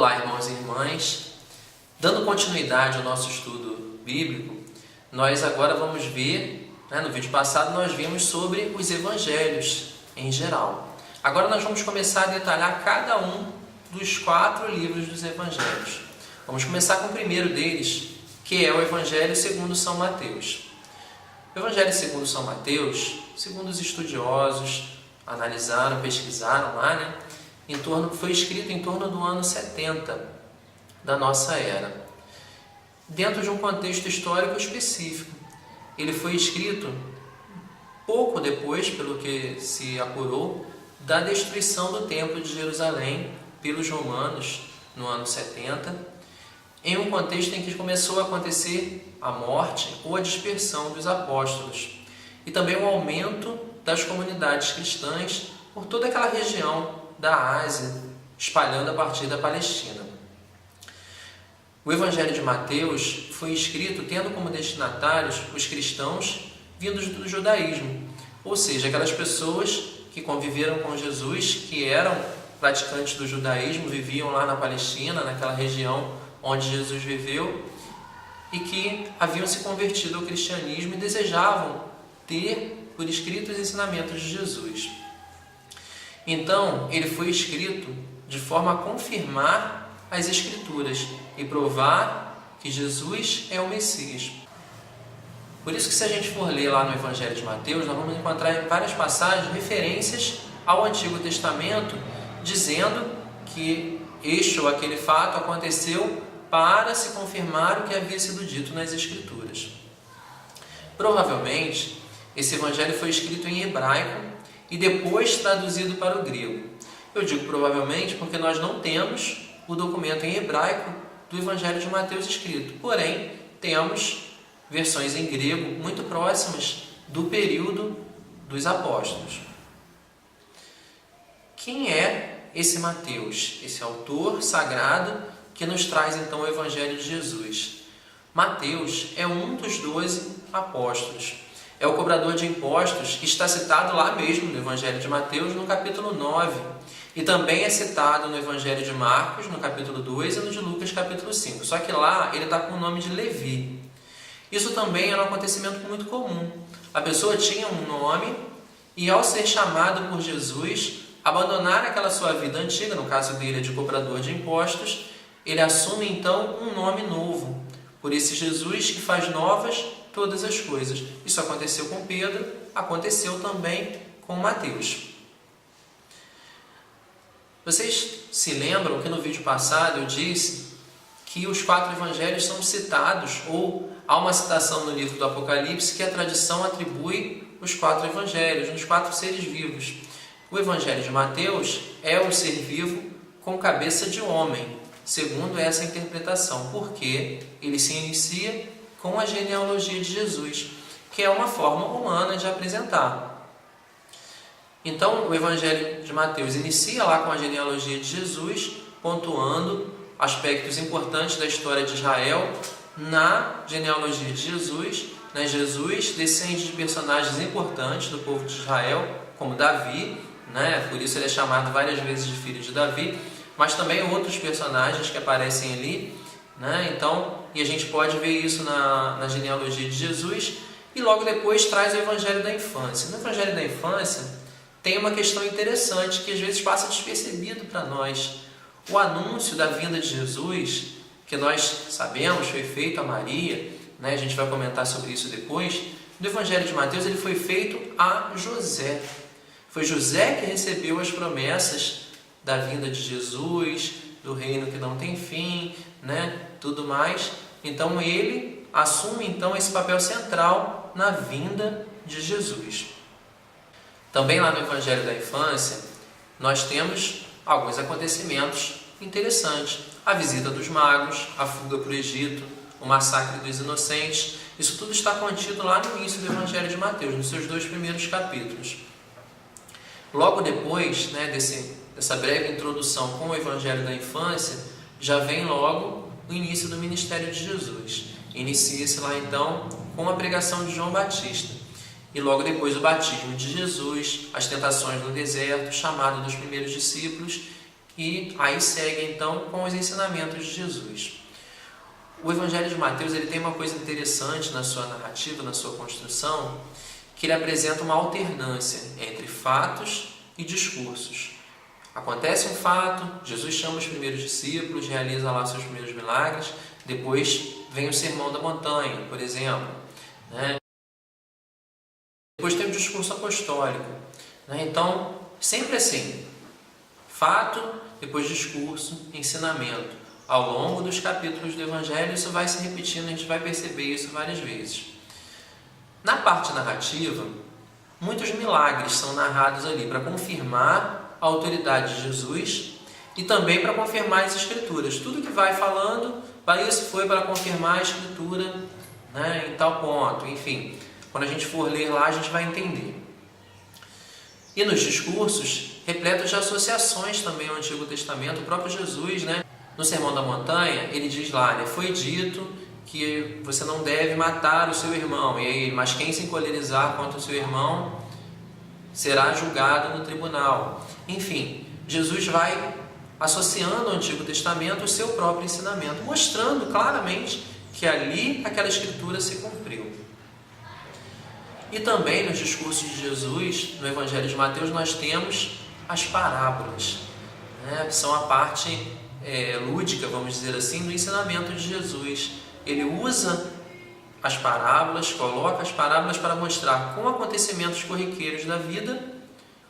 Olá, irmãos e irmãs. Dando continuidade ao nosso estudo bíblico, nós agora vamos ver, no vídeo passado nós vimos sobre os evangelhos em geral. Agora nós vamos começar a detalhar cada um dos 4 livros dos evangelhos. Vamos começar com o primeiro deles, que é o Evangelho segundo São Mateus. O Evangelho segundo São Mateus, segundo os estudiosos analisaram, pesquisaram lá, foi escrito em torno do ano 70 da nossa era, dentro de um contexto histórico específico. Ele foi escrito pouco depois, pelo que se apurou, da destruição do Templo de Jerusalém pelos romanos no ano 70, em um contexto em que começou a acontecer a morte ou a dispersão dos apóstolos e também o aumento das comunidades cristãs por toda aquela região da Ásia, espalhando a partir da Palestina. O Evangelho de Mateus foi escrito tendo como destinatários os cristãos vindos do judaísmo, ou seja, aquelas pessoas que conviveram com Jesus, que eram praticantes do judaísmo, viviam lá na Palestina, naquela região onde Jesus viveu, e que haviam se convertido ao cristianismo e desejavam ter por escrito os ensinamentos de Jesus. Então, ele foi escrito de forma a confirmar as Escrituras e provar que Jesus é o Messias. Por isso que, se a gente for ler lá no Evangelho de Mateus, nós vamos encontrar em várias passagens referências ao Antigo Testamento, dizendo que este ou aquele fato aconteceu para se confirmar o que havia sido dito nas Escrituras. Provavelmente, esse Evangelho foi escrito em hebraico e depois traduzido para o grego. Eu digo provavelmente porque nós não temos o documento em hebraico do Evangelho de Mateus escrito. Porém, temos versões em grego muito próximas do período dos apóstolos. Quem é esse Mateus, esse autor sagrado que nos traz então o Evangelho de Jesus? Mateus é um dos 12 apóstolos. É o cobrador de impostos que está citado lá mesmo no Evangelho de Mateus, no capítulo 9. E também é citado no Evangelho de Marcos, no capítulo 2, e no de Lucas, capítulo 5. Só que lá ele está com o nome de Levi. Isso também era um acontecimento muito comum. A pessoa tinha um nome e, ao ser chamado por Jesus, abandonar aquela sua vida antiga, no caso dele é de cobrador de impostos, ele assume então um nome novo. Por esse Jesus que faz novas todas as coisas. Isso aconteceu com Pedro, aconteceu também com Mateus. Vocês se lembram que no vídeo passado eu disse que os 4 evangelhos são citados, ou há uma citação no livro do Apocalipse que a tradição atribui os 4 evangelhos, nos 4 seres vivos. O Evangelho de Mateus é o ser vivo com cabeça de homem, segundo essa interpretação, porque ele se inicia com a genealogia de Jesus, que é uma forma humana de apresentar. Então, o Evangelho de Mateus inicia lá com a genealogia de Jesus, pontuando aspectos importantes da história de Israel. Na genealogia de Jesus, Jesus descende de personagens importantes do povo de Israel, como Davi, por isso ele é chamado várias vezes de filho de Davi, mas também outros personagens que aparecem ali, e a gente pode ver isso na genealogia de Jesus, e logo depois traz o Evangelho da Infância. No Evangelho da Infância tem uma questão interessante que às vezes passa despercebido para nós. O anúncio da vinda de Jesus, que nós sabemos foi feito a Maria, a gente vai comentar sobre isso depois, no Evangelho de Mateus ele foi feito a José. Foi José que recebeu as promessas da vinda de Jesus, do reino que não tem fim, tudo mais. Então ele assume então esse papel central na vinda de Jesus. Também lá no Evangelho da Infância, nós temos alguns acontecimentos interessantes. A visita dos magos, a fuga para o Egito, o massacre dos inocentes. Isso tudo está contido lá no início do Evangelho de Mateus, nos seus 2 primeiros capítulos. Logo depois dessa breve introdução com o Evangelho da Infância, já vem logo o início do ministério de Jesus. Inicia-se lá então com a pregação de João Batista. E logo depois o batismo de Jesus, as tentações no deserto, o chamado dos primeiros discípulos e aí segue então com os ensinamentos de Jesus. O Evangelho de Mateus ele tem uma coisa interessante na sua narrativa, na sua construção, que ele apresenta uma alternância entre fatos e discursos. Acontece um fato, Jesus chama os primeiros discípulos, realiza lá seus primeiros milagres, depois vem o Sermão da Montanha, por exemplo, né? Depois tem o discurso apostólico, né? Então, sempre assim, fato, depois discurso, ensinamento. Ao longo dos capítulos do Evangelho, isso vai se repetindo, a gente vai perceber isso várias vezes. Na parte narrativa, muitos milagres são narrados ali para confirmar a autoridade de Jesus e também para confirmar as Escrituras. Tudo que vai falando, isso foi para confirmar a Escritura, né, em tal ponto. Enfim, quando a gente for ler lá, a gente vai entender. E nos discursos, repletos de associações também ao Antigo Testamento, o próprio Jesus, né, no Sermão da Montanha, ele diz lá, né, foi dito que você não deve matar o seu irmão, e aí, mas quem se encolerizar contra o seu irmão será julgado no tribunal. Enfim, Jesus vai associando ao Antigo Testamento o seu próprio ensinamento, mostrando claramente que ali aquela escritura se cumpriu. E também nos discursos de Jesus, no Evangelho de Mateus, nós temos as parábolas, né, que são a parte lúdica, vamos dizer assim, do ensinamento de Jesus. Ele usa as parábolas, coloca as parábolas para mostrar com acontecimentos corriqueiros da vida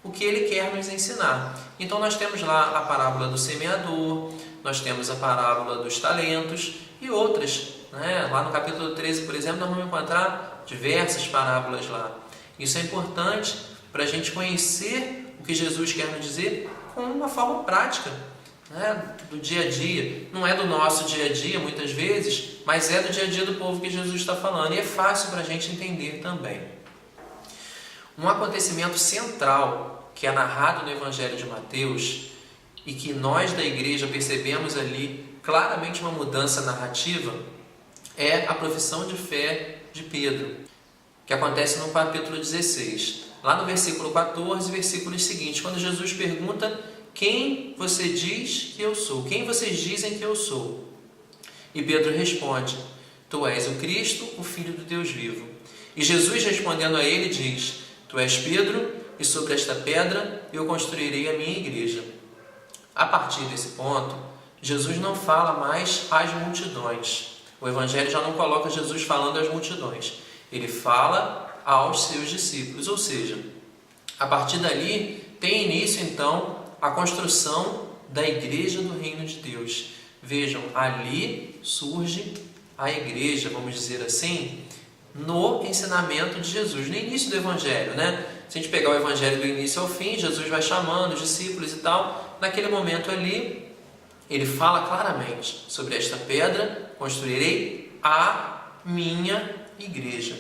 o que ele quer nos ensinar. Então nós temos lá a parábola do semeador, nós temos a parábola dos talentos e outras, né? Lá no capítulo 13, por exemplo, nós vamos encontrar diversas parábolas lá. Isso é importante para a gente conhecer o que Jesus quer nos dizer com uma forma prática, né, do dia a dia. Não é do nosso dia a dia muitas vezes, mas é do dia a dia do povo que Jesus está falando, e é fácil para a gente entender também. Um acontecimento central que é narrado no Evangelho de Mateus e que nós da igreja percebemos ali claramente uma mudança narrativa é a profissão de fé de Pedro, que acontece no capítulo 16. Lá no versículo 14, versículos seguintes, quando Jesus pergunta: quem você diz que eu sou? Quem vocês dizem que eu sou? E Pedro responde: tu és o Cristo, o Filho do Deus vivo. E Jesus respondendo a ele diz: tu és Pedro, e sobre esta pedra eu construirei a minha igreja. A partir desse ponto, Jesus não fala mais às multidões. O Evangelho já não coloca Jesus falando às multidões. Ele fala aos seus discípulos. Ou seja, a partir dali tem início então a construção da igreja do reino de Deus. Vejam, ali surge a igreja, vamos dizer assim, no ensinamento de Jesus, no início do Evangelho, né? Se a gente pegar o Evangelho do início ao fim, Jesus vai chamando os discípulos e tal. Naquele momento ali, ele fala claramente: sobre esta pedra construirei a minha igreja.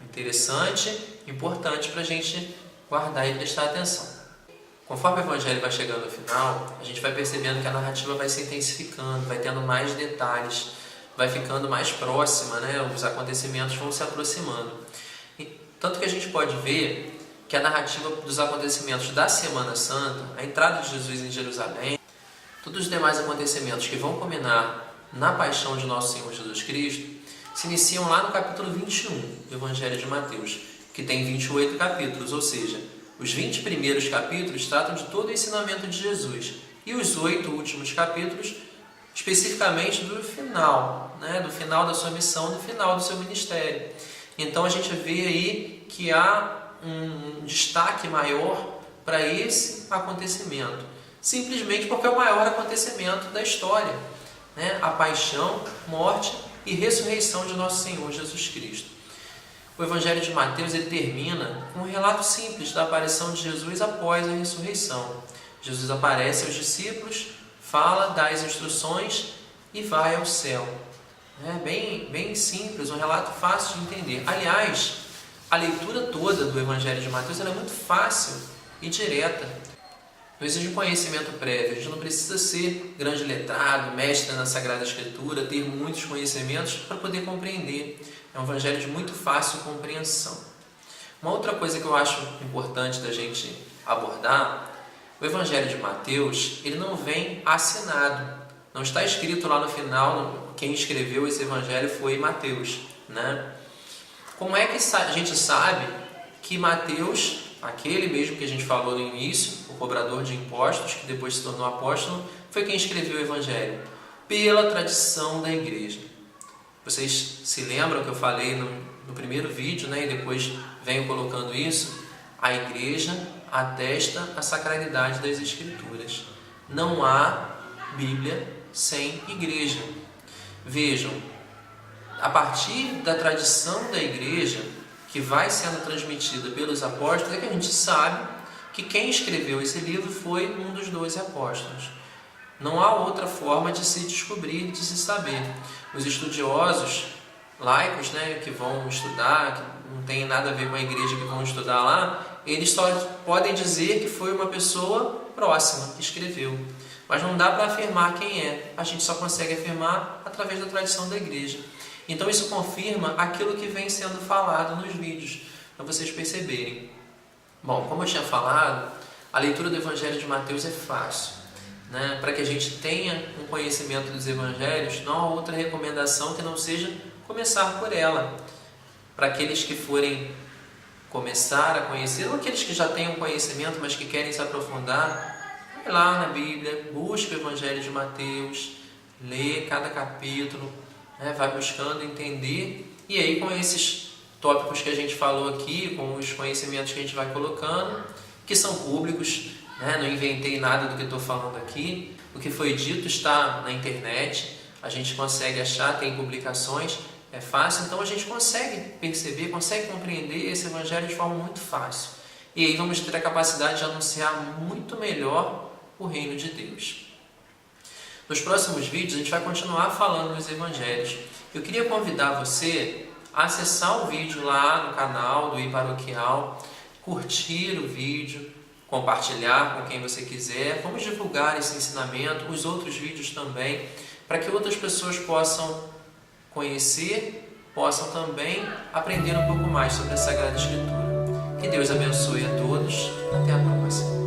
Interessante, importante para a gente guardar e prestar atenção. Conforme o Evangelho vai chegando ao final, a gente vai percebendo que a narrativa vai se intensificando, vai tendo mais detalhes, vai ficando mais próxima, né? Os acontecimentos vão se aproximando. E, tanto que a gente pode ver que a narrativa dos acontecimentos da Semana Santa, a entrada de Jesus em Jerusalém, todos os demais acontecimentos que vão culminar na paixão de nosso Senhor Jesus Cristo, se iniciam lá no capítulo 21 do Evangelho de Mateus, que tem 28 capítulos, ou seja, os 20 primeiros capítulos tratam de todo o ensinamento de Jesus e os 8 últimos capítulos especificamente do final, né? Do final da sua missão, do final do seu ministério. Então a gente vê aí que há um destaque maior para esse acontecimento, simplesmente porque é o maior acontecimento da história, né? A paixão, morte e ressurreição de nosso Senhor Jesus Cristo. O Evangelho de Mateus ele termina com um relato simples da aparição de Jesus após a ressurreição. Jesus aparece aos discípulos, fala, dá as instruções e vai ao céu. É bem simples, um relato fácil de entender. Aliás, a leitura toda do Evangelho de Mateus é muito fácil e direta. Não exige um conhecimento prévio, a gente não precisa ser grande letrado, mestre na Sagrada Escritura, ter muitos conhecimentos para poder compreender. É um evangelho de muito fácil compreensão. Uma outra coisa que eu acho importante da gente abordar O Evangelho de Mateus, ele não vem assinado. Não está escrito lá no final, quem escreveu esse Evangelho foi Mateus, né? Como é que a gente sabe que Mateus, aquele mesmo que a gente falou no início, o cobrador de impostos, que depois se tornou apóstolo, foi quem escreveu o Evangelho? Pela tradição da igreja. Vocês se lembram que eu falei no primeiro vídeo, né? E depois venho colocando isso? A igreja atesta a sacralidade das Escrituras. Não há Bíblia sem igreja. Vejam, a partir da tradição da igreja, que vai sendo transmitida pelos apóstolos, é que a gente sabe que quem escreveu esse livro foi um dos 12 apóstolos. Não há outra forma de se descobrir, de se saber. Os estudiosos laicos, né, que vão estudar, que não tem nada a ver com a igreja, que vão estudar lá, eles só podem dizer que foi uma pessoa próxima que escreveu. Mas não dá para afirmar quem é. A gente só consegue afirmar através da tradição da igreja. Então isso confirma aquilo que vem sendo falado nos vídeos, para vocês perceberem. Bom, como eu tinha falado, a leitura do Evangelho de Mateus é fácil, né? Para que a gente tenha um conhecimento dos Evangelhos, não há outra recomendação que não seja começar por ela. Para aqueles que forem começar a conhecer, ou aqueles que já têm um conhecimento, mas que querem se aprofundar, vai lá na Bíblia, busca o Evangelho de Mateus, lê cada capítulo, né? Vai buscando entender, e aí com esses tópicos que a gente falou aqui, com os conhecimentos que a gente vai colocando, que são públicos, né? Não inventei nada do que estou falando aqui, o que foi dito está na internet, a gente consegue achar, tem publicações, é fácil, então a gente consegue perceber, consegue compreender esse Evangelho de forma muito fácil. E aí vamos ter a capacidade de anunciar muito melhor o reino de Deus. Nos próximos vídeos a gente vai continuar falando dos Evangelhos. Eu queria convidar você a acessar o vídeo lá no canal do iParoquial, curtir o vídeo, compartilhar com quem você quiser. Vamos divulgar esse ensinamento, os outros vídeos também, para que outras pessoas possam conhecer, possam também aprender um pouco mais sobre a Sagrada Escritura. Que Deus abençoe a todos. Até a próxima.